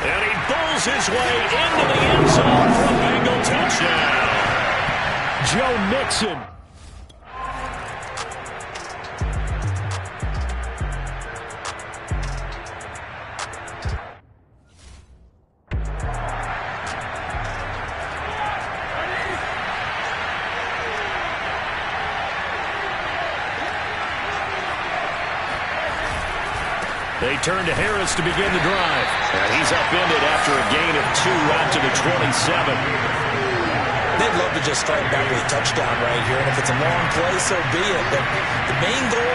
And he bowls his way into the end zone for a Bengal touchdown. Joe Mixon. They turn to Harris to begin the drive. And he's upended after a gain of 2 out to the 27. They'd love to just strike back with a touchdown right here, and if it's a long play, so be it. But the main goal,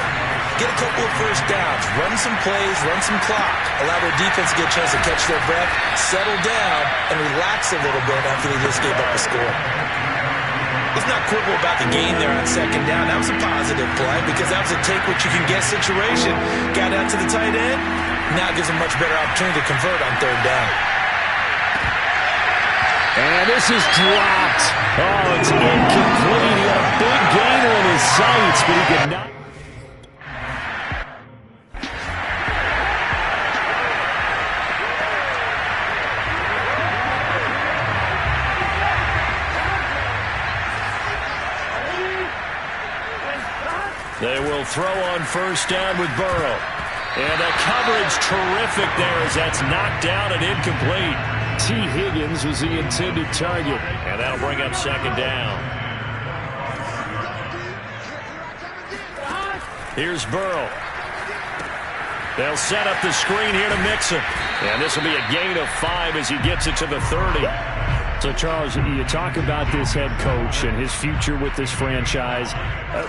get a couple of first downs, run some plays, run some clock, allow their defense to get a chance to catch their breath, settle down, and relax a little bit after they just gave up a score. Let's not quibble about the gain there on second down. That was a positive play because that was a take-what-you-can-get situation. Got out to the tight end. Now gives them much better opportunity to convert on third down. And this is dropped. Oh, it's incomplete. He had a big gainer in his sights, but he could not. They will throw on first down with Burrow. And the coverage terrific there as that's knocked down and incomplete. T. Higgins was the intended target. And that'll bring up second down. Here's Burrow. They'll set up the screen here to Mixon. And this will be a gain of 5 as he gets it to the 30. So, Charles, you talk about this head coach and his future with this franchise.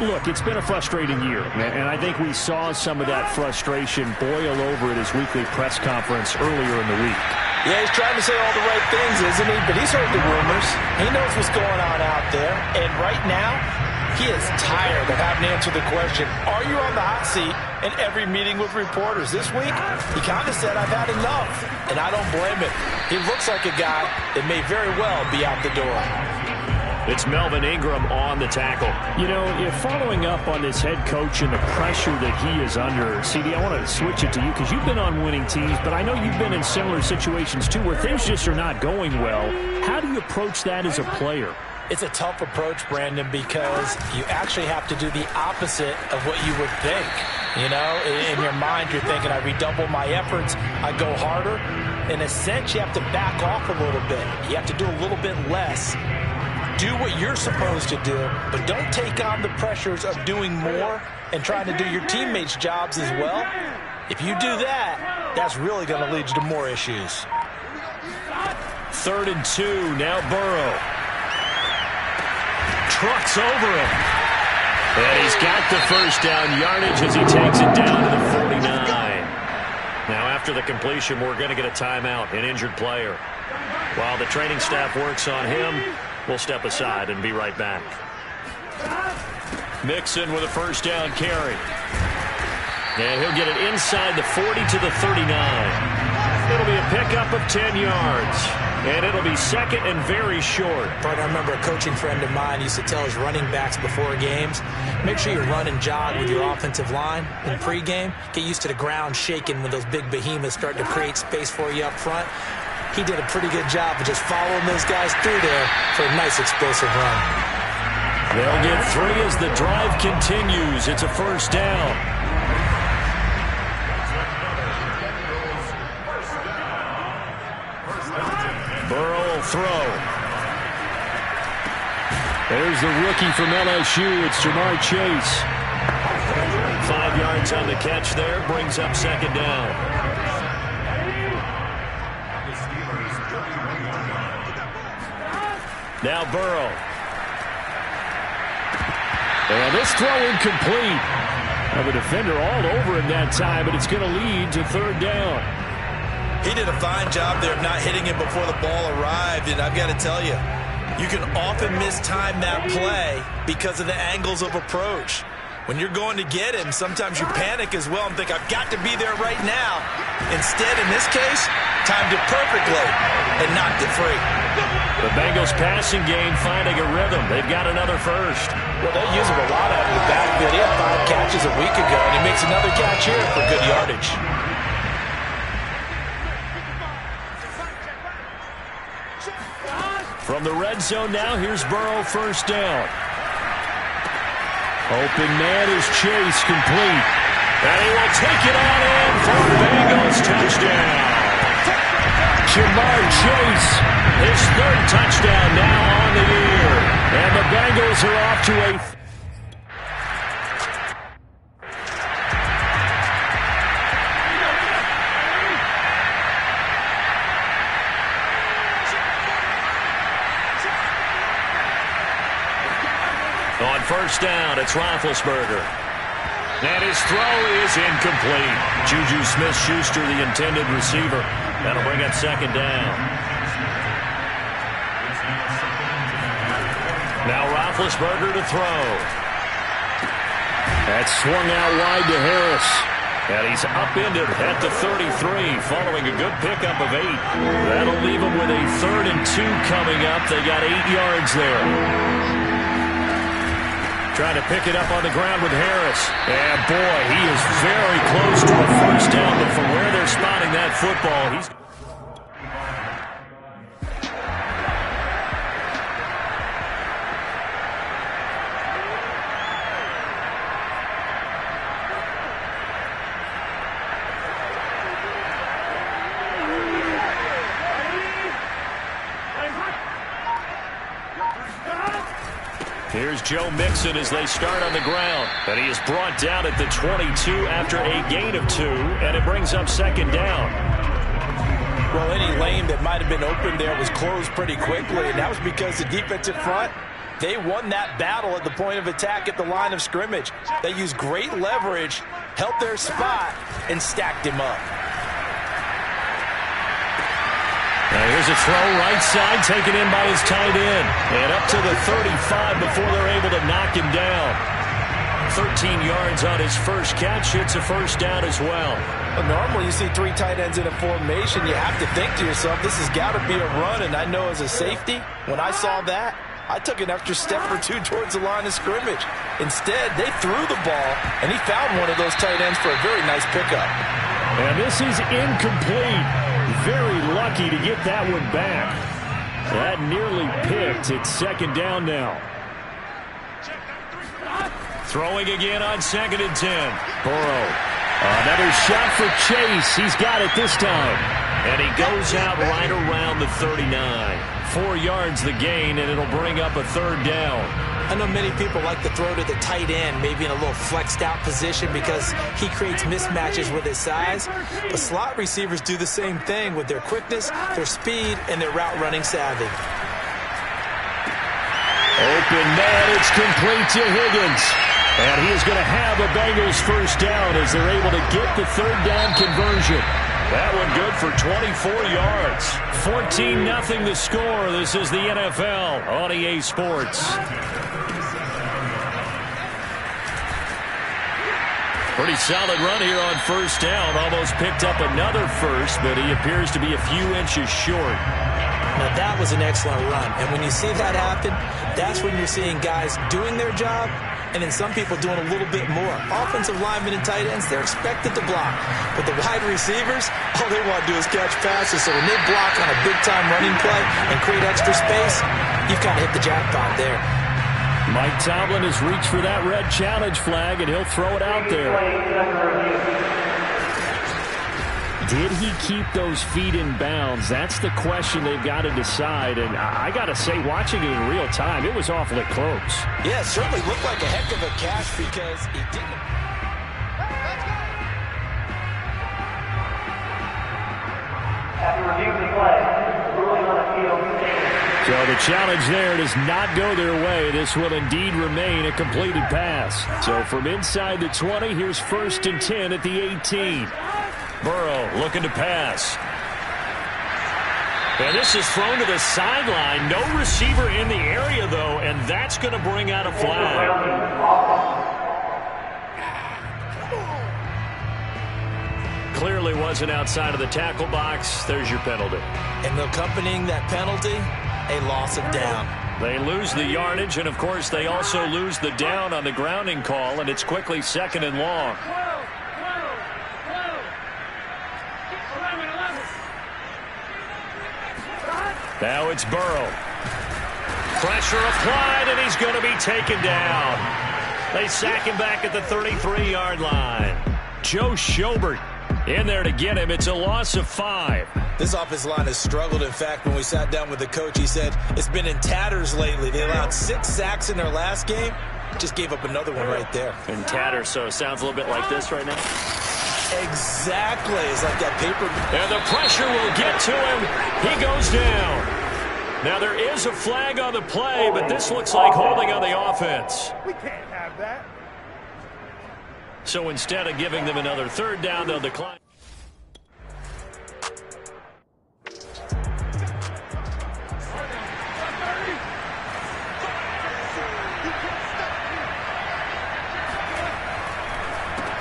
Look, it's been a frustrating year, and I think we saw some of that frustration boil over at his weekly press conference earlier in the week. Yeah, he's trying to say all the right things, isn't he? But he's heard the rumors. He knows what's going on out there. And right now, he is tired of having to answer the question, are you on the hot seat in every meeting with reporters? This week, he kind of said, I've had enough. And I don't blame him. He looks like a guy that may very well be out the door. It's Melvin Ingram on the tackle. You know, if following up on this head coach and the pressure that he is under, CD, I want to switch it to you because you've been on winning teams, but I know you've been in similar situations too where things just are not going well. How do you approach that as a player? It's a tough approach, Brandon, because you actually have to do the opposite of what you would think. You know, in your mind, you're thinking, I redouble my efforts, I go harder. In a sense, you have to back off a little bit. You have to do a little bit less. Do what you're supposed to do, but don't take on the pressures of doing more and trying to do your teammates' jobs as well. If you do that, that's really going to lead you to more issues. 3rd and 2, now Burrow. Trucks over him. And he's got the first down yardage as he takes it down to the 49. Now, after the completion, we're going to get a timeout, an injured player. While the training staff works on him, we'll step aside and be right back. Mixon with a first down carry. And he'll get it inside the 40 to the 39. It'll be a pickup of 10 yards. And it'll be second and very short. But I remember a coaching friend of mine used to tell his running backs before games, make sure you run and jog with your offensive line in pregame. Get used to the ground shaking when those big behemoths start to create space for you up front. He did a pretty good job of just following those guys through there for a nice explosive run. They'll get 3 as the drive continues. It's a first down. Burrow will throw. There's the rookie from LSU. It's Jamar Chase. 5 yards on the catch there. Brings up second down. Now Burrow. And this throw incomplete. Have a defender all over him that time, but it's going to lead to third down. He did a fine job there of not hitting him before the ball arrived, and I've got to tell you, you can often mistime that play because of the angles of approach. When you're going to get him, sometimes you panic as well and think, I've got to be there right now. Instead, in this case, timed it perfectly and knocked it free. The Bengals passing game finding a rhythm. They've got another first. Well, they use him a lot out of the backfield. He had 5 catches a week ago, and he makes another catch here for good yardage. From the red zone now, here's Burrow, first down. Open man is Chase, complete. And he will take it on in for a Bengals touchdown. Jamar Chase, his third touchdown now on the year. And the Bengals are off to a... On first down, it's Roethlisberger. And his throw is incomplete. Juju Smith-Schuster, the intended receiver. That'll bring up second down. Now Roethlisberger to throw. That's swung out wide to Harris. And he's upended at the 33, following a good pickup of 8. That'll leave him with a 3rd and 2 coming up. They got 8 yards there. Trying to pick it up on the ground with Harris. And, boy, he is very close to a first down. But from where they're spotting that football, he's... Here's Joe Mixon as they start on the ground. And he is brought down at the 22 after a gain of 2, and it brings up second down. Well, any lane that might have been open there was closed pretty quickly, and that was because the defensive front, they won that battle at the point of attack at the line of scrimmage. They used great leverage, held their spot, and stacked him up. Now here's a throw right side, taken in by his tight end. And up to the 35 before they're able to knock him down. 13 yards on his first catch. It's a first down as well. Well, normally you see 3 tight ends in a formation. You have to think to yourself, this has got to be a run. And I know as a safety, when I saw that, I took an extra step or 2 towards the line of scrimmage. Instead, they threw the ball, and he found one of those tight ends for a very nice pickup. And this is incomplete. Very lucky to get that one back. That nearly picked. It's second down now. Throwing again on 2nd and 10. Burrow. Another shot for Chase. He's got it this time. And he goes out right around the 39. 4 yards the gain, and it'll bring up a 3rd down. I know many people like to throw to the tight end, maybe in a little flexed out position because he creates mismatches with his size. But slot receivers do the same thing with their quickness, their speed, and their route running savvy. Open man, it's complete to Higgins. And he is going to have a Bengals first down as they're able to get the 3rd down conversion. That one good for 24 yards. 14-0 the score. This is the NFL on EA Sports. Pretty solid run here on first down. Almost picked up another first, but he appears to be a few inches short. Now that was an excellent run. And when you see that happen, that's when you're seeing guys doing their job and then some people doing a little bit more. Offensive linemen and tight ends, they're expected to block. But the wide receivers, all they want to do is catch passes. So when they block on a big-time running play and create extra space, you've kind of hit the jackpot there. Mike Tomlin has reached for that red challenge flag, and he'll throw it out there. Did he keep those feet in bounds? That's the question they've got to decide. And I got to say, watching it in real time, it was awfully close. Yeah, it certainly looked like a heck of a catch because he didn't. After reviewing the play, ruling on the field. So the challenge there does not go their way. This will indeed remain a completed pass. So from inside the 20, here's 1st and 10 at the 18. Burrow looking to pass. And this is thrown to the sideline. No receiver in the area, though, and that's going to bring out a flag. Clearly wasn't outside of the tackle box. There's your penalty. And accompanying that penalty, a loss of down. They lose the yardage, and, of course, they also lose the down on the grounding call, and it's quickly 2nd and long. Now it's Burrow. Pressure applied, and he's going to be taken down. They sack him back at the 33-yard line. Joe Schobert in there to get him. It's a loss of 5. This offensive line has struggled. In fact, when we sat down with the coach, he said it's been in tatters lately. They allowed 6 sacks in their last game. Just gave up another one right there. In tatters, so it sounds a little bit like this right now. Exactly. It's like that paper. And the pressure will get to him. He goes down. Now, there is a flag on the play, but this looks like holding on the offense. We can't have that. So instead of giving them another 3rd down, they'll decline.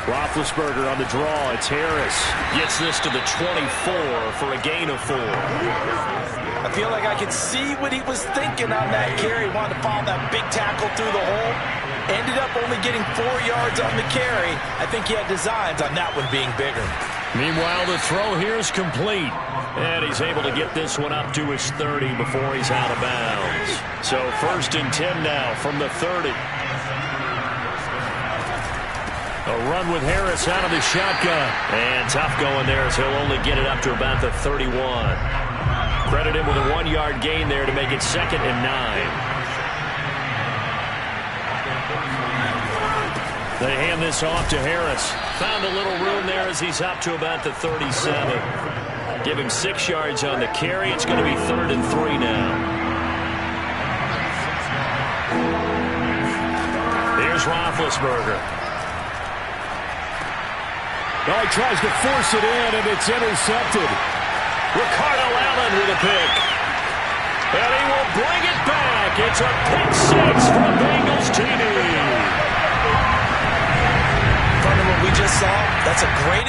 Roethlisberger on the draw. It's Harris. Gets this to the 24 for a gain of 4. I feel like I could see what he was thinking on that carry. He wanted to follow that big tackle through the hole. Ended up only getting 4 yards on the carry. I think he had designs on that one being bigger. Meanwhile, the throw here is complete. And he's able to get this one up to his 30 before he's out of bounds. So 1st and 10 now from the 30. A run with Harris out of the shotgun. And tough going there as he'll only get it up to about the 31. Credit him with a 1-yard gain there to make it 2nd and 9. They hand this off to Harris. Found a little room there as he's up to about the 37. Give him 6 yards on the carry. It's going to be 3rd and 3 now. Here's Roethlisberger. Oh, he tries to force it in, and it's intercepted. Ricardo Allen with a pick. And he will bring it back. It's a pick 6 from Bengals TD. From what we just saw, that's a great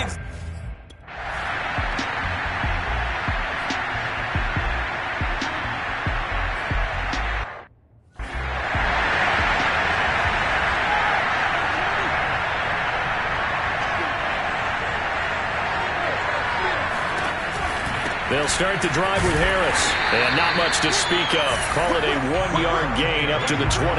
They'll start the drive with Harris. And not much to speak of. Call it a 1-yard gain up to the 26.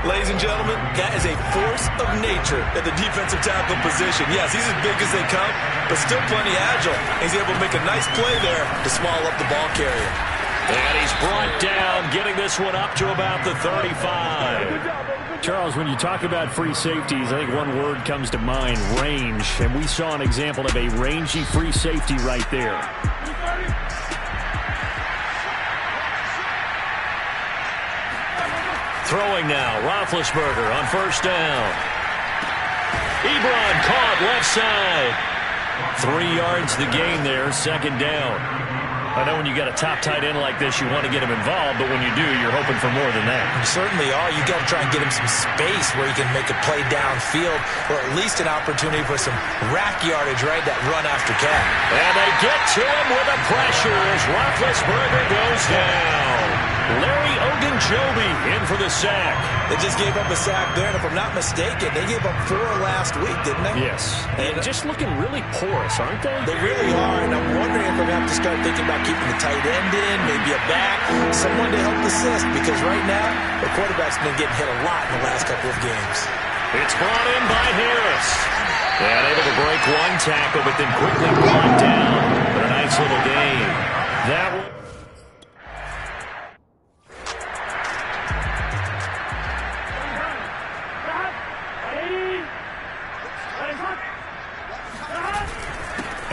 Ladies and gentlemen, that is a force of nature at the defensive tackle position. Yes, he's as big as they come, but still plenty agile. He's able to make a nice play there to small up the ball carrier. And he's brought down, getting this one up to about the 35. Charles, when you talk about free safeties, I think one word comes to mind, range. And we saw an example of a rangy free safety right there. Throwing now, Roethlisberger on 1st down. Ebron caught left side. 3 yards the gain there, 2nd down. I know when you got a top tight end like this, you want to get him involved, but when you do, you're hoping for more than that. You certainly are. You got to try and get him some space where he can make a play downfield, or at least an opportunity for some rack yardage, right? That run after catch. And they get to him with the pressure as Roethlisberger goes down. Larry Ogunjobi in for the sack. They just gave up a sack there, and if I'm not mistaken, they gave up 4 last week, didn't they? Yes. And just looking really porous, aren't they? They really are, and I'm wondering if I'm going to have to start thinking about keeping the tight end in, maybe a back, someone to help assist, because right now, the quarterback's been getting hit a lot in the last couple of games. It's brought in by Harris. And able to break one tackle, but then quickly brought down. But a nice little gain. That one.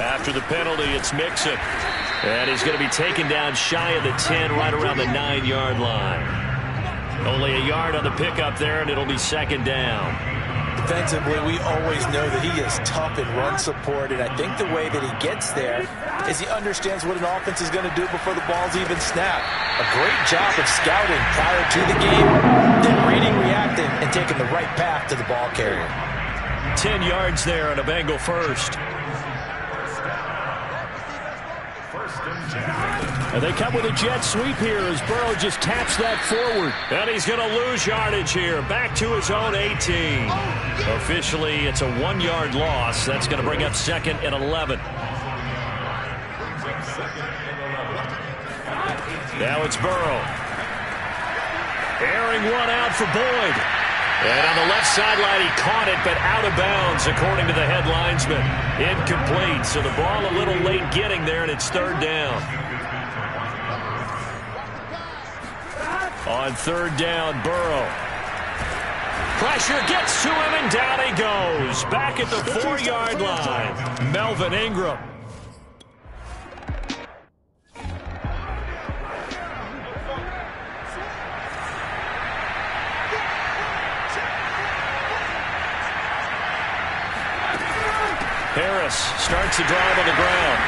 After the penalty, it's Mixon. And he's going to be taken down shy of the 10, right around the 9-yard line. Only a yard on the pickup there, and it'll be 2nd down. Defensively, we always know that he is tough in run support, and I think the way that he gets there is he understands what an offense is going to do before the ball's even snapped. A great job of scouting prior to the game, then reading, reacting, and taking the right path to the ball carrier. 10 yards there and a Bengal first. And they come with a jet sweep here as Burrow just taps that forward. And he's going to lose yardage here. Back to his own 18. Officially, it's a 1-yard loss. That's going to bring up 2nd and 11. Now it's Burrow. Airing one out for Boyd. And on the left sideline, he caught it, but out of bounds, according to the head linesman. Incomplete, so the ball a little late getting there, and it's third down. On third down, Burrow. Pressure gets to him, and down he goes. Back at the 4-yard line. Melvin Ingram. Harris starts the drive on the ground.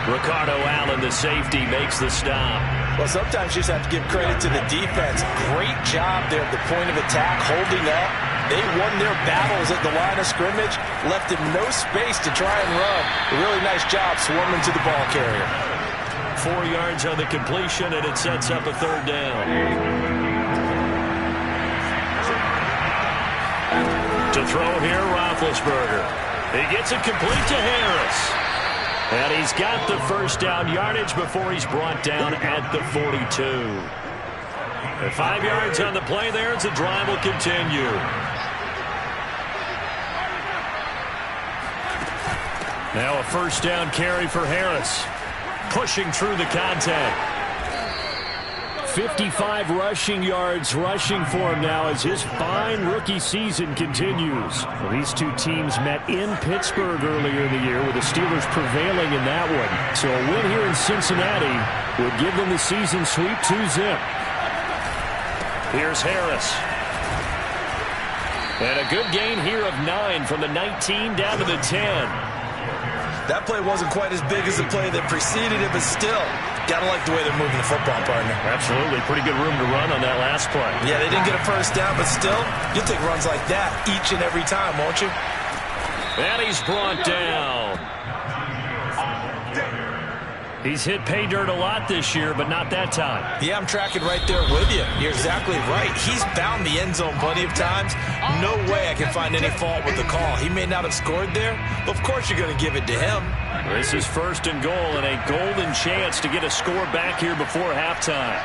Ricardo Allen, the safety, makes the stop. Well, sometimes you just have to give credit to the defense. Great job there at the point of attack, holding up. They won their battles at the line of scrimmage, left him no space to try and run. A really nice job swarming to the ball carrier. 4 yards on the completion, and it sets up a third down. To throw here, Roethlisberger. He gets it complete to Harris. And he's got the first down yardage before he's brought down at the 42. And 5 yards on the play there as the drive will continue. Now a first down carry for Harris. Pushing through the contact. 55 rushing yards rushing for him now as his fine rookie season continues. Well, these two teams met in Pittsburgh earlier in the year with the Steelers prevailing in that one. So a win here in Cincinnati would give them the season sweep 2-zip. Here's Harris. And a good gain here of 9 from the 19 down to the 10. That play wasn't quite as big as the play that preceded it, but still, gotta like the way they're moving the football, partner. Absolutely. Pretty good room to run on that last play. Yeah, they didn't get a first down, but still, you'll take runs like that each and every time, won't you? And he's brought down. He's hit pay dirt a lot this year, but not that time. Yeah, I'm tracking right there with you. You're exactly right. He's found the end zone plenty of times. No way I can find any fault with the call. He may not have scored there, but of course you're going to give it to him. This is first and goal and a golden chance to get a score back here before halftime.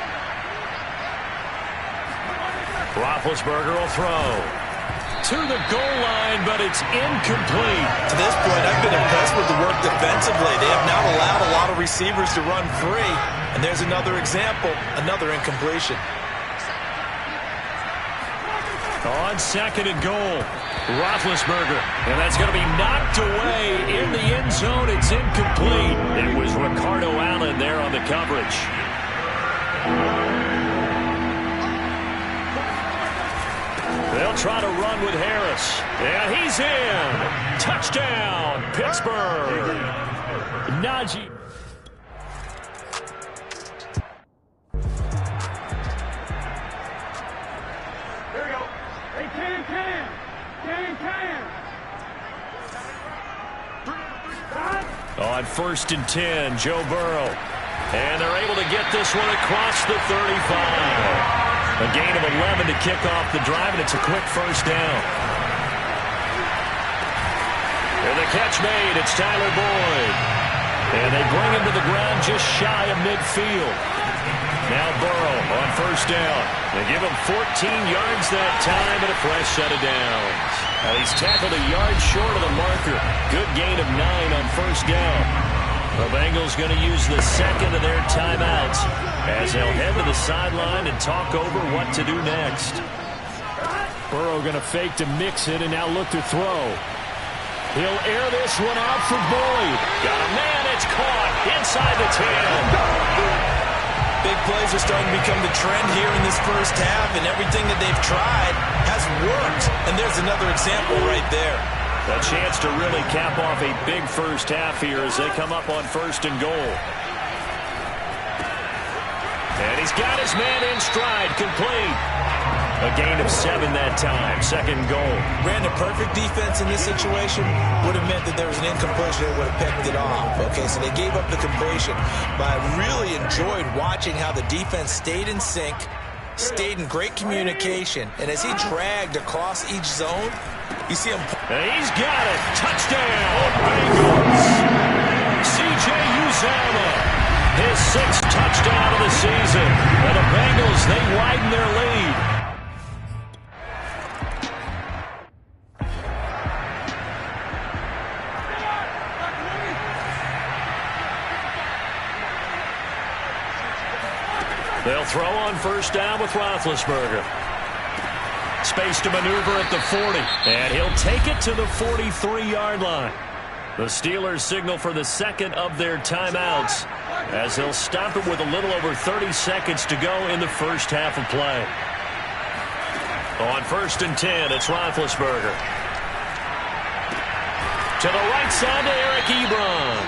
Roethlisberger will throw. To the goal line, but it's incomplete. To this point, I've been impressed with the work defensively. They have not allowed a lot of receivers to run free. And there's another example, another incompletion. On second and goal, Roethlisberger. And that's going to be knocked away in the end zone. It's incomplete. It was Ricardo Allen there on the coverage. They'll try to run with Harris. And he's in. Touchdown, Pittsburgh. Najee. Here we go. Hey, can. On first and 10, Joe Burrow. And they're able to get this one across the 35. A gain of 11 to kick off the drive, and it's a quick first down. And the catch made. It's Tyler Boyd. And they bring him to the ground just shy of midfield. Now Burrow on first down. They give him 14 yards that time and a fresh set of downs. Now he's tackled a yard short of the marker. Good gain of 9 on first down. The Bengals going to use the second of their timeouts as they'll head to the sideline and talk over what to do next. Burrow going to fake to mix it and now look to throw. He'll air this one out for Boyd. Got a man, it's caught inside the 10. Big plays are starting to become the trend here in this first half, and everything that they've tried has worked. And there's another example right there. A chance to really cap off a big first half here as they come up on first and goal. And he's got his man in stride, complete. A gain of 7 that time, second goal. Ran a perfect defense in this situation. Would have meant that there was an incompletion. They would have picked it off. Okay, so they gave up the completion. But I really enjoyed watching how the defense stayed in sync, stayed in great communication, and as he dragged across each zone, you see him. And he's got it. Touchdown, Bengals. C.J. Uzomah. his 6th touchdown of the season. And the Bengals, they widen their lead. They'll throw on first down with Roethlisberger. Space to maneuver at the 40. And he'll take it to the 43-yard line. The Steelers signal for the second of their timeouts as they'll stop it with a little over 30 seconds to go in the first half of play. On 1st and 10, it's Roethlisberger. To the right side to Eric Ebron.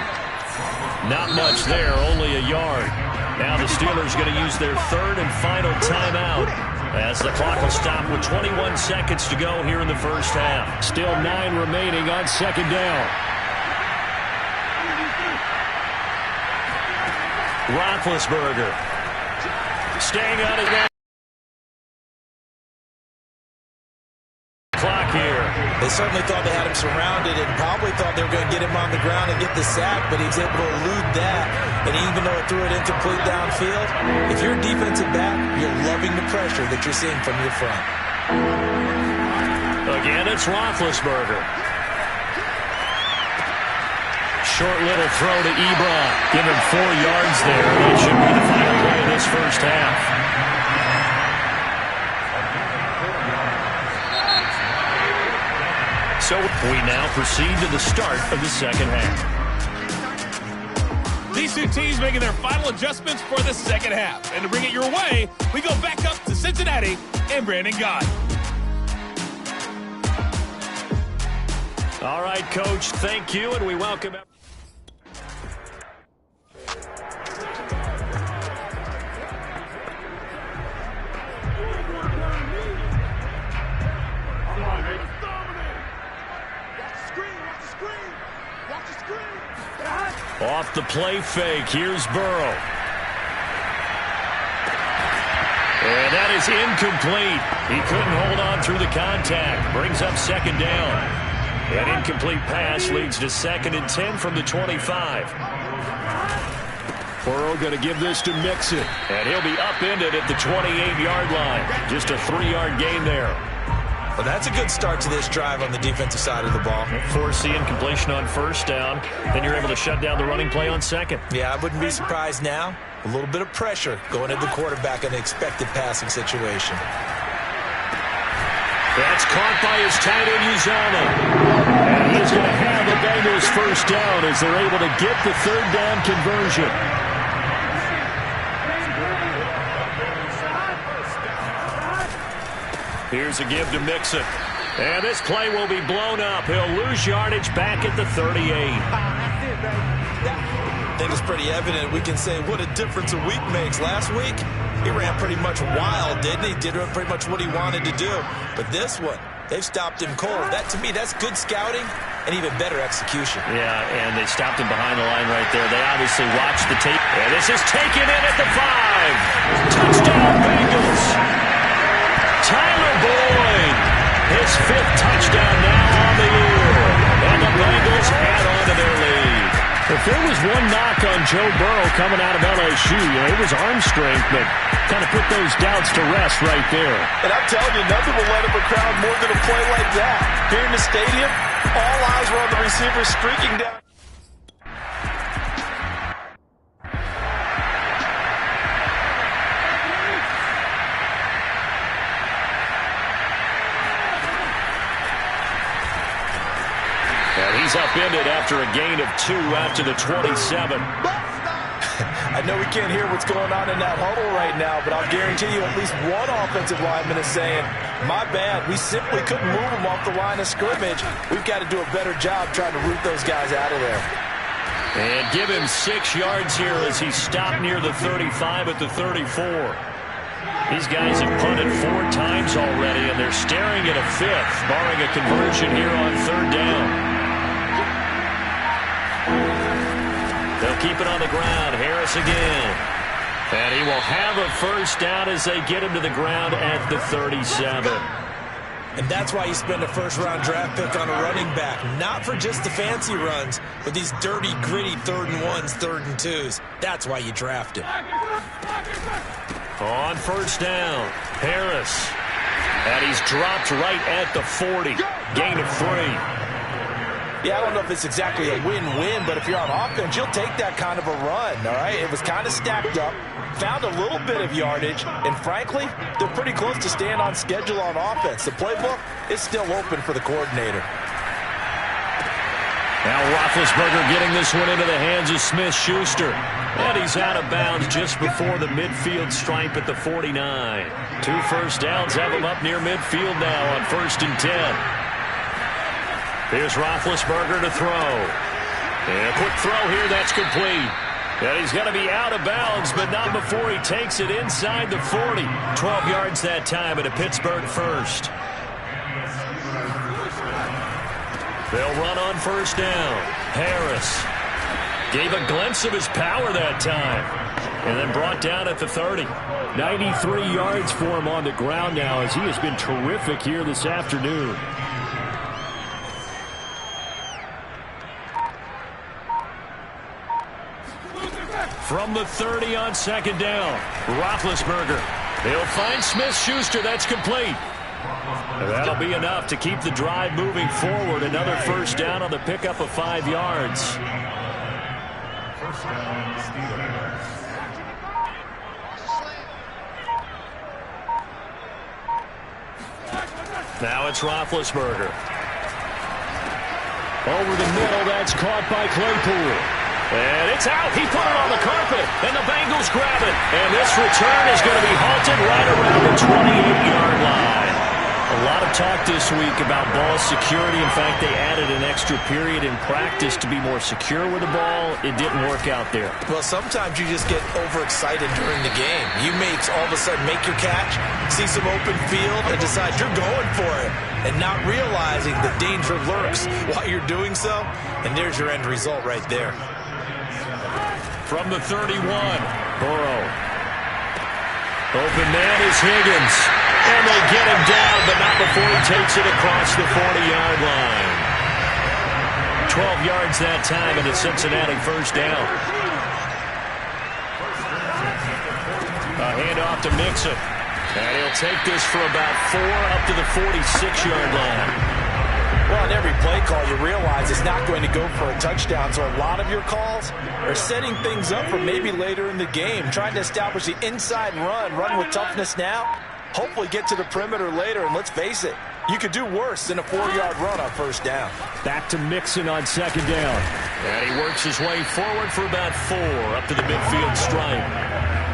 Not much there, only a yard. Now the Steelers going to use their 3rd and final timeout as the clock will stop with 21 seconds to go here in the first half. Still 9 remaining on 2nd down. Roethlisberger staying on his back. Clock here. They certainly thought they had him surrounded and probably thought they were going to get him on the ground and get the sack, but he was able to elude that. And even though it threw it incomplete downfield, if you're a defensive back, you're loving the pressure that you're seeing from your front. Again, it's Roethlisberger. Short little throw to Ebron. Give him 4 yards there. That should be the final play of this first half. So we now proceed to the start of the second half. These two teams making their final adjustments for the second half. And to bring it your way, we go back up to Cincinnati and Brandon Gott. All right, Coach, thank you, and we welcome everyone. Off the play fake, here's Burrow. And that is incomplete. He couldn't hold on through the contact. Brings up 2nd down. An incomplete pass leads to 2nd and 10 from the 25. Burrow going to give this to Mixon. And he'll be upended at the 28-yard line. Just a 3-yard gain there. Well, that's a good start to this drive on the defensive side of the ball. Force the incompletion on first down. Then you're able to shut down the running play on 2nd. Yeah, I wouldn't be surprised now. A little bit of pressure going into the quarterback in an expected passing situation. That's caught by his tight end, Uzomah. And he's going to have the Bengals first down as they're able to get the 3rd down conversion. Here's a give to Mixon. And this play will be blown up. He'll lose yardage back at the 38. I think it's pretty evident. We can say what a difference a week makes. Last week, he ran pretty much wild, didn't he? Did pretty much what he wanted to do. But this one, they've stopped him cold. That, to me, that's good scouting and even better execution. Yeah, and they stopped him behind the line right there. They obviously watched the tape. And this is taken in at the 5. Touchdown, Bengals. Tyler Boyd, his 5th touchdown now on the year. And the Bengals add on to their lead. If there was one knock on Joe Burrow coming out of LSU, it was arm strength that kind of put those doubts to rest right there. And I'm telling you, nothing will let up a crowd more than a play like that. Here in the stadium, all eyes were on the receiver streaking down. He's upended after a gain of 2 out to the 27. I know we can't hear what's going on in that huddle right now, but I'll guarantee you at least one offensive lineman is saying, my bad, we simply couldn't move them off the line of scrimmage. We've got to do a better job trying to root those guys out of there. And give him 6 yards here as he stopped near the 35 at the 34. These guys have punted 4 times already, and they're staring at a 5th, barring a conversion here on 3rd down. They'll keep it on the ground. Harris again. And he will have a first down as they get him to the ground at the 37. And that's why you spend a first-round draft pick on a running back. Not for just the fancy runs, but these dirty, gritty 3rd and 1s, 3rd and 2s. That's why you draft him. On first down, Harris. And he's dropped right at the 40. Gain of 3. Yeah, I don't know if it's exactly a win-win, but if you're on offense, you'll take that kind of a run, all right? It was kind of stacked up, found a little bit of yardage, and frankly, they're pretty close to staying on schedule on offense. The playbook is still open for the coordinator. Now Roethlisberger getting this one into the hands of Smith-Schuster. And he's out of bounds just before the midfield stripe at the 49. 2 first downs have him up near midfield now on 1st and 10. Here's Roethlisberger to throw. And a quick throw here, that's complete. And he's going to be out of bounds, but not before he takes it inside the 40. 12 yards that time at a Pittsburgh first. They'll run on first down. Harris gave a glimpse of his power that time. And then brought down at the 30. 93 yards for him on the ground now as he has been terrific here this afternoon. From the 30 on 2nd down, Roethlisberger. He'll find Smith-Schuster. That's complete. And that'll be enough to keep the drive moving forward. Another first down on the pickup of 5 yards. First down, Steelers. Now it's Roethlisberger. Over the middle, that's caught by Claypool. And it's out. He put it on the carpet, and the Bengals grab it. And this return is going to be halted right around the 28-yard line. A lot of talk this week about ball security. In fact, they added an extra period in practice to be more secure with the ball. It didn't work out there. Well, sometimes you just get overexcited during the game. You may all of a sudden make your catch, see some open field, and decide you're going for it, and not realizing the danger lurks while you're doing so. And there's your end result right there. From the 31, Burrow. Open man is Higgins. And they get him down, but not before he takes it across the 40-yard line. 12 yards that time and a Cincinnati first down. A handoff to Mixon. And he'll take this for about 4 up to the 46-yard line. Well, on every play call, you realize it's not going to go for a touchdown. So a lot of your calls are setting things up for maybe later in the game, trying to establish the inside run with toughness now. Hopefully get to the perimeter later, and let's face it, you could do worse than a 4-yard run on first down. Back to Mixon on 2nd down. And he works his way forward for about 4 up to the midfield stripe.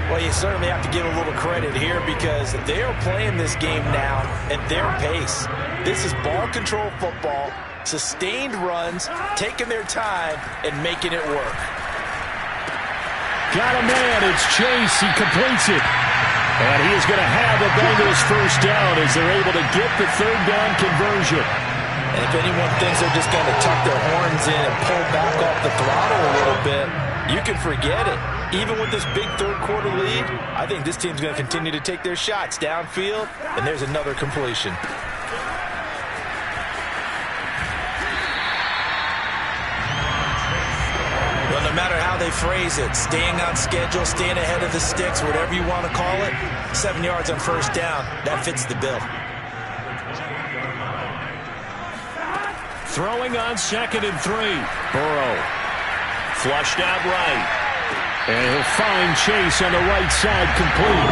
Well, you certainly have to give a little credit here because they are playing this game now at their pace. This is ball control football, sustained runs, taking their time, and making it work. Got a man, it's Chase, he completes it. And he is going to have the Bengals first down as they're able to get the 3rd down conversion. And if anyone thinks they're just going to tuck their horns in and pull back off the throttle a little bit, you can forget it. Even with this big 3rd quarter lead, I think this team's going to continue to take their shots downfield, and there's another completion. Well, no matter how they phrase it, staying on schedule, staying ahead of the sticks, whatever you want to call it, 7 yards on first down, that fits the bill. Throwing on 2nd and 3. Burrow. Flushed out right. And he'll find Chase on the right side complete.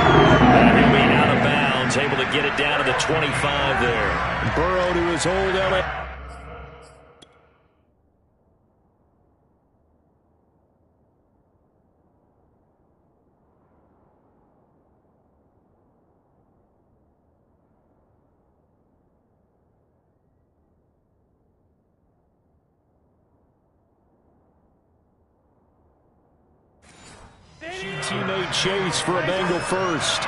And he'll be out of bounds, able to get it down to the 25 there. Burrow to his old LA. Teammate Chase for a Bengal first.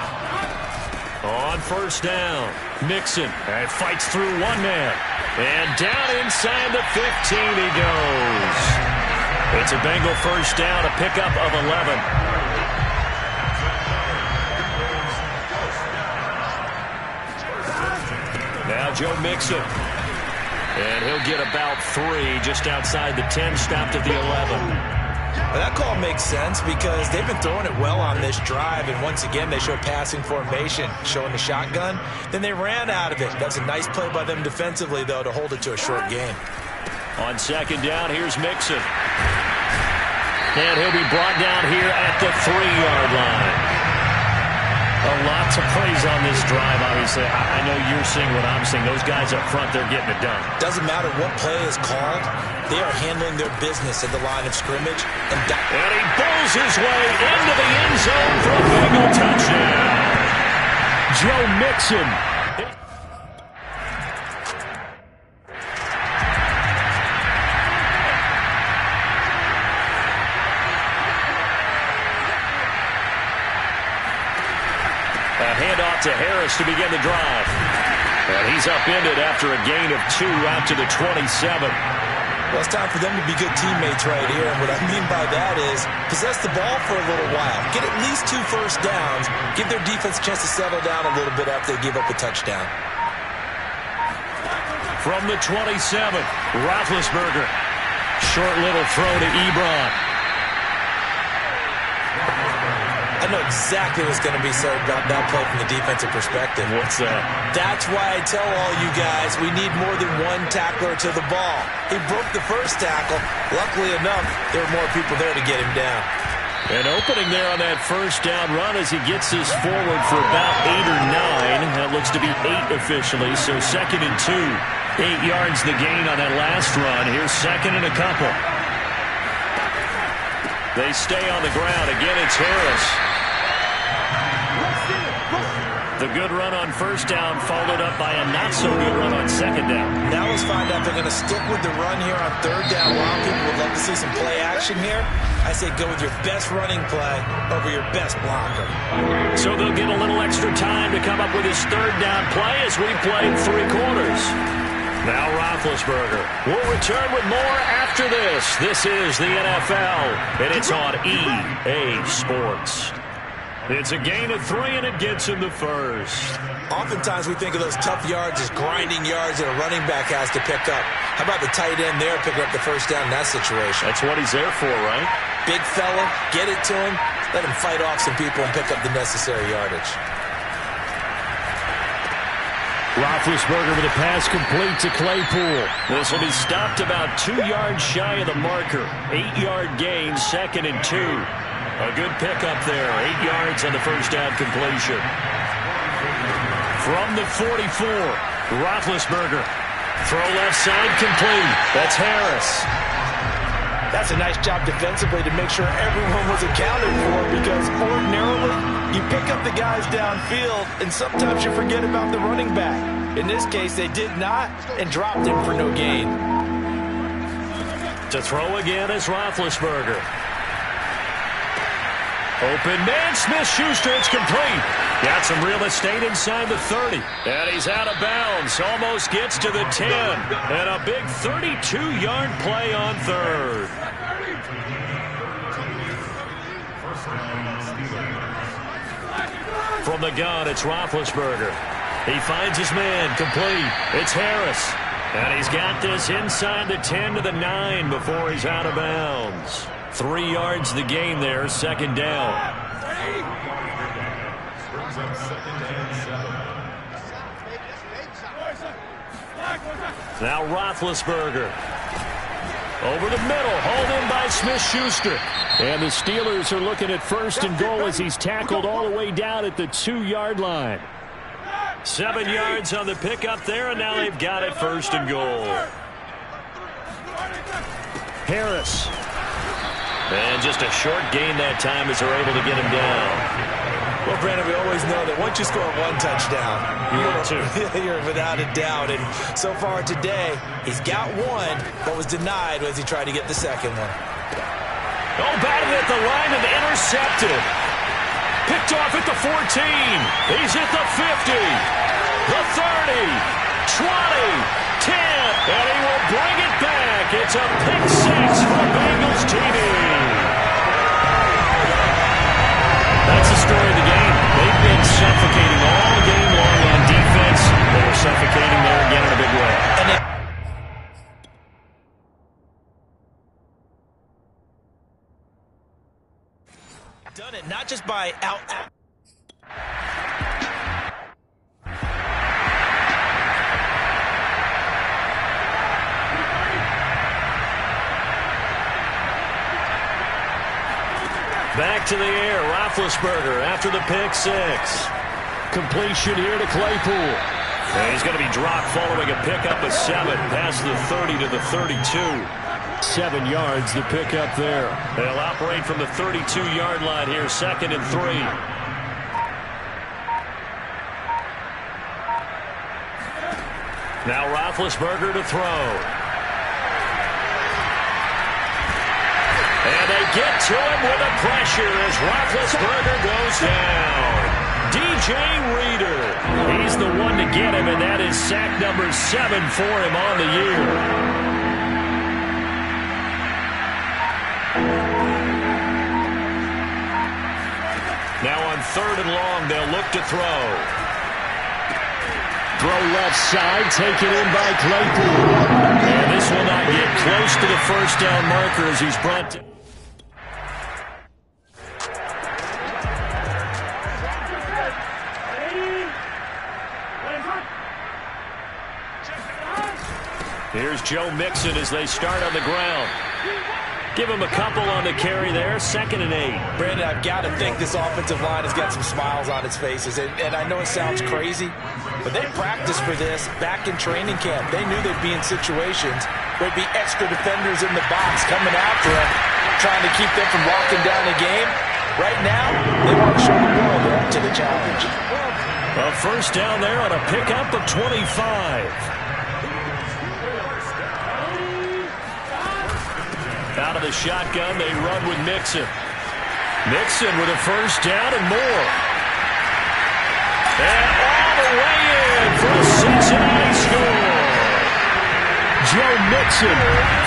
On first down, Mixon and fights through one man. And down inside the 15 he goes. It's a Bengal first down, a pickup of 11. Now Now Joe Mixon. And he'll get about 3 just outside the 10, stopped at the 11. Well, that call makes sense because they've been throwing it well on this drive, and once again they show passing formation, showing the shotgun. Then they ran out of it. That's a nice play by them defensively, though, to hold it to a short gain. On second down, here's Mixon. And he'll be brought down here at the 3-yard line. Lots of plays on this drive, obviously. I know you're seeing what I'm seeing. Those guys up front, they're getting it done. Doesn't matter what play is called. They are handling their business at the line of scrimmage. And he bowls his way into the end zone for a Bengal touchdown. Joe Mixon. A handoff to Harris to begin the drive. And he's upended after a gain of 2 out to the 27. Well, it's time for them to be good teammates right here. And what I mean by that is possess the ball for a little while. Get at least 2 first downs. Give their defense a chance to settle down a little bit after they give up a touchdown. From the 27, Roethlisberger. Short little throw to Ebron. I know exactly what's going to be said about that play from the defensive perspective. What's that? That's why I tell all you guys we need more than one tackler to the ball. He broke the first tackle. Luckily enough, there were more people there to get him down. An opening there on that first down run as he gets this forward for about 8 or 9. That looks to be 8 officially, so 2nd and 2. 8 yards the gain on that last run. Here's 2nd and a couple. They stay on the ground. Again, it's Harris. The good run on first down followed up by a not-so-good run on second down. Now let's find out if they're going to stick with the run here on third down. A lot of people would love to see some play action here. I say go with your best running play over your best blocker. So they'll get a little extra time to come up with his third down play as we played 3 quarters. Now Roethlisberger will return with more after this. This is the NFL, and it's on EA Sports. It's a gain of 3, and it gets him the first. Oftentimes we think of those tough yards as grinding yards that a running back has to pick up. How about the tight end there picking up the first down in that situation? That's what he's there for, right? Big fella, get it to him, let him fight off some people and pick up the necessary yardage. Roethlisberger with a pass complete to Claypool. This will be stopped about 2 yards shy of the marker. 8-yard gain, 2nd and 2. A good pickup there, 8 yards on the first down completion. From the 44, Roethlisberger. Throw left side complete. That's Harris. That's a nice job defensively to make sure everyone was accounted for, because ordinarily you pick up the guys downfield and sometimes you forget about the running back. In this case, they did not and dropped him for no gain. To throw again is Roethlisberger. Open man, Smith-Schuster, it's complete. Got some real estate inside the 30. And he's out of bounds, almost gets to the 10. And a big 32-yard play on third. From the gun, it's Roethlisberger. He finds his man, complete. It's Harris. And he's got this inside the 10 to the 9 before he's out of bounds. 3 yards the gain there, 2nd down. Now Roethlisberger. Over the middle, hauled in by Smith-Schuster. And the Steelers are looking at 1st and goal as he's tackled all the way down at the 2-yard line. 7 yards on the pickup there, and now they've got it 1st and goal. Harris. And just a short gain that time as they're able to get him down. Well, Brandon, we always know that once you score 1 touchdown, you're without a doubt. And so far today, he's got 1, but was denied as he tried to get the second one. Oh, batted at the line and intercepted. Picked off at the 14. He's at the 50, the 30, 20, 10, and he will bring it back. It's a pick 6 for Bengals TV. That's the story of the game. They've been suffocating all game long on defense. They are suffocating there again in a big way. Done it not just by out. Back to the air, Roethlisberger after the pick six. Completion here to Claypool. And he's going to be dropped following a pickup of 7 past the 30 to the 32. 7 yards the pickup there. They'll operate from the 32-yard line here, 2nd and 3. Now Roethlisberger to throw. And they get to him with the pressure as Roethlisberger goes down. DJ Reader. He's the one to get him, and that is sack number 7 for him on the year. Now on 3rd and long, they'll look to throw. Throw left side, taken in by Claypool. And this will not get close to the first down marker as he's brought to... Here's Joe Mixon as they start on the ground. Give him a couple on the carry there, 2nd and 8. Brandon, I've got to think this offensive line has got some smiles on its faces. And I know it sounds crazy, but they practiced for this back in training camp. They knew they'd be in situations where there'd be extra defenders in the box coming after them, trying to keep them from locking down the game. Right now, they want to show the world they're up to the challenge. A first down there on a pickup of 25. Out of the shotgun, they run with Mixon. Mixon with a first down and more. And all the way in for a Cincinnati score. Joe Mixon,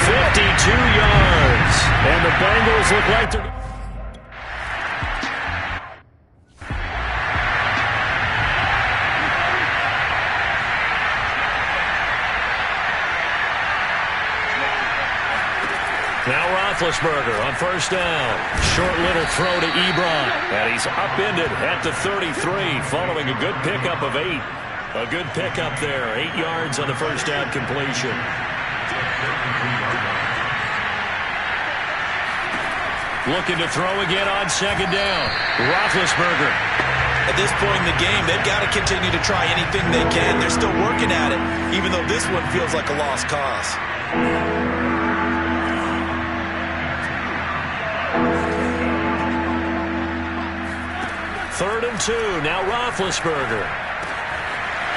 52 yards. And the Bengals look like they're... Now Roethlisberger on first down. Short little throw to Ebron. And he's upended at the 33 following a good pickup of 8. A good pickup there. 8 yards on the first down completion. Looking to throw again on 2nd down. Roethlisberger. At this point in the game, they've got to continue to try anything they can. They're still working at it, even though this one feels like a lost cause. 3rd and 2. Now Roethlisberger.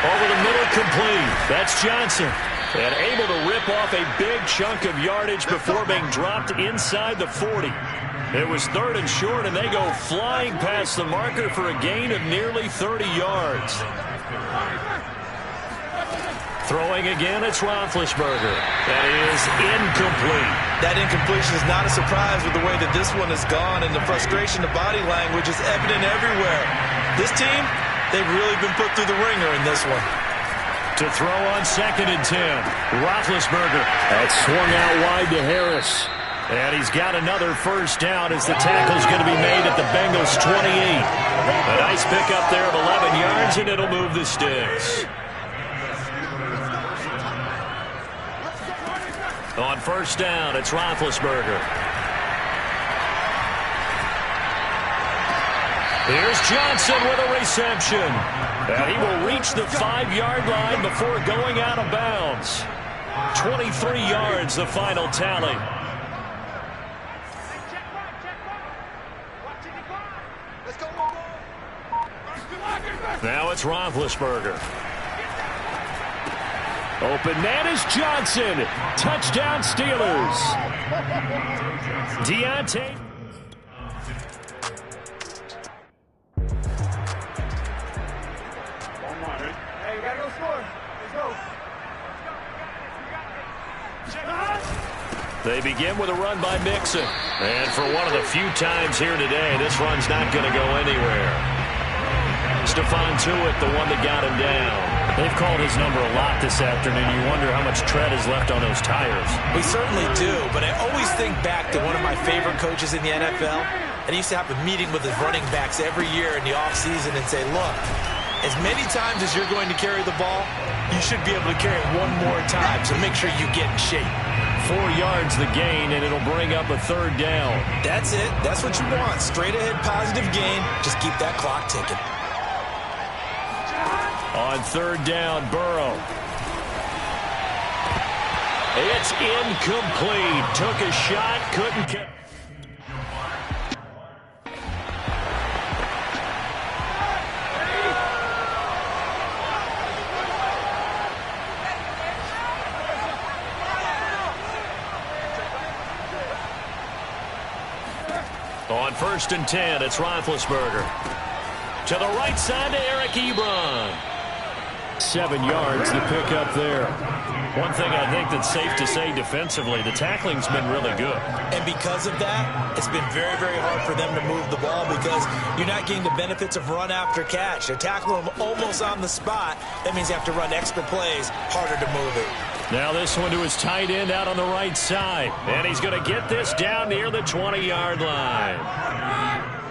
Over the middle, complete. That's Johnson. And able to rip off a big chunk of yardage before being dropped inside the 40. It was 3rd and short, and they go flying past the marker for a gain of nearly 30 yards. Throwing again, it's Roethlisberger. That is incomplete. That incompletion is not a surprise with the way that this one has gone, and the frustration, the body language is evident everywhere. This team, they've really been put through the ringer in this one. To throw on 2nd and 10. Roethlisberger. That swung out wide to Harris. And he's got another first down as the tackle's going to be made at the Bengals' 28. A nice pickup there of 11 yards, and it'll move the sticks. On first down, it's Roethlisberger. Here's Johnson with a reception. And he will reach the 5-yard line before going out of bounds. 23 yards, the final tally. Now it's Roethlisberger. Open man is Johnson. Touchdown Steelers. Deontay. Hey, we gotta go score. Let's go. They begin with a run by Mixon. And for one of the few times here today, this run's not going to go anywhere. Stephon Tuitt, the one that got him down. They've called his number a lot this afternoon. You wonder how much tread is left on those tires. We certainly do, but I always think back to one of my favorite coaches in the NFL, and he used to have a meeting with his running backs every year in the offseason and say, look, as many times as you're going to carry the ball, you should be able to carry it one more time, so make sure you get in shape. 4 yards the gain, and it'll bring up a third down. That's it. That's what you want. Straight ahead positive gain. Just keep that clock ticking. On third down, Burrow. It's incomplete. Took a shot, couldn't catch. On 1st and 10, it's Roethlisberger. To the right side to Eric Ebron. 7 yards, the pickup there. One thing I think that's safe to say defensively, the tackling's been really good. And because of that, it's been very, very hard for them to move the ball because you're not getting the benefits of run after catch. They're tackling them almost on the spot. That means you have to run extra plays, harder to move it. Now this one to his tight end out on the right side. And he's going to get this down near the 20-yard line.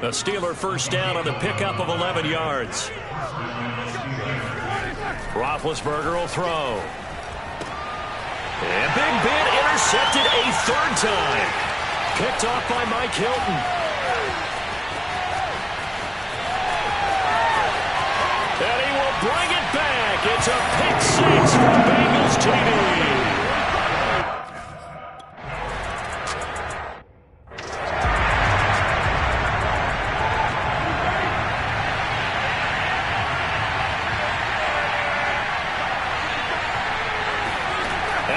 The Steeler first down on the pickup of 11 yards. Roethlisberger will throw. And Big Ben intercepted a third time. Picked off by Mike Hilton. And he will bring it back. It's a pick six for Bengals TD.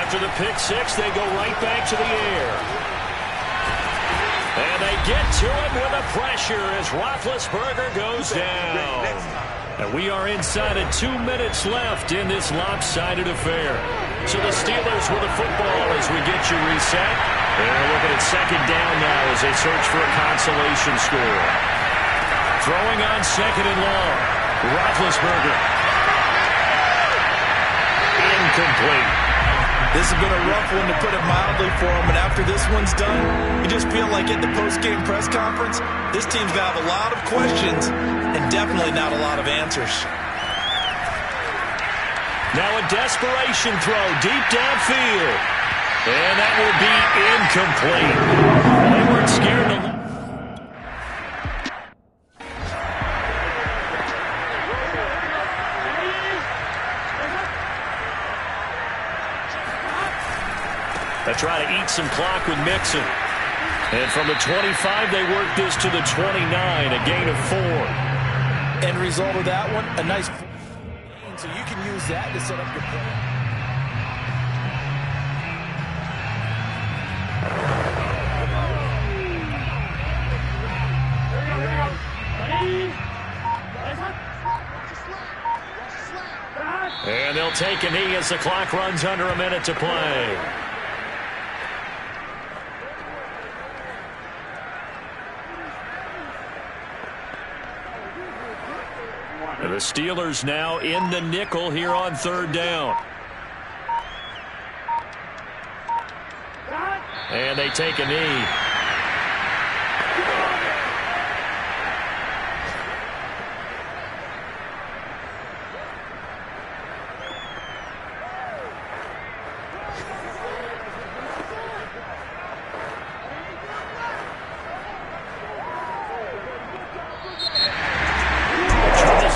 After the pick six, they go right back to the air. And they get to him with the pressure as Roethlisberger goes down. And we are inside of 2 minutes left in this lopsided affair. So the Steelers with the football as we get you reset. They're looking at second down now as they search for a consolation score. Throwing on second and long. Roethlisberger. Incomplete. This has been a rough one, to put it mildly, for him. And after this one's done, you just feel like at the post-game press conference, this team's going to have a lot of questions and definitely not a lot of answers. Now a desperation throw deep downfield. And that will be incomplete. They weren't scared to... They try to eat some clock with Mixon. And from the 25, they work this to the 29, a gain of 4. End result of that one, a nice... So you can use that to set up your play. And they'll take a knee as the clock runs under a minute to play. The Steelers now in the nickel here on third down. And they take a knee.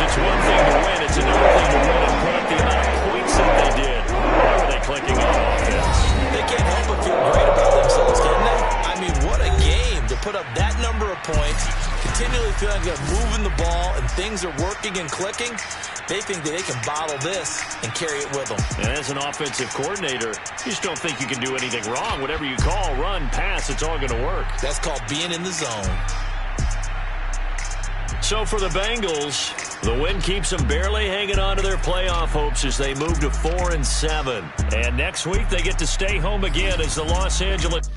It's one thing to win, it's another thing to win and put up the amount of points that they did. Why were they clicking on offense? They can't help but feel great about themselves, can they? I mean, what a game to put up that number of points, continually feeling like they're moving the ball and things are working and clicking. They think that they can bottle this and carry it with them. And as an offensive coordinator, you just don't think you can do anything wrong. Whatever you call, run, pass, it's all going to work. That's called being in the zone. So for the Bengals, the win keeps them barely hanging on to their playoff hopes as they move to 4-7. And next week they get to stay home again as the Los Angeles...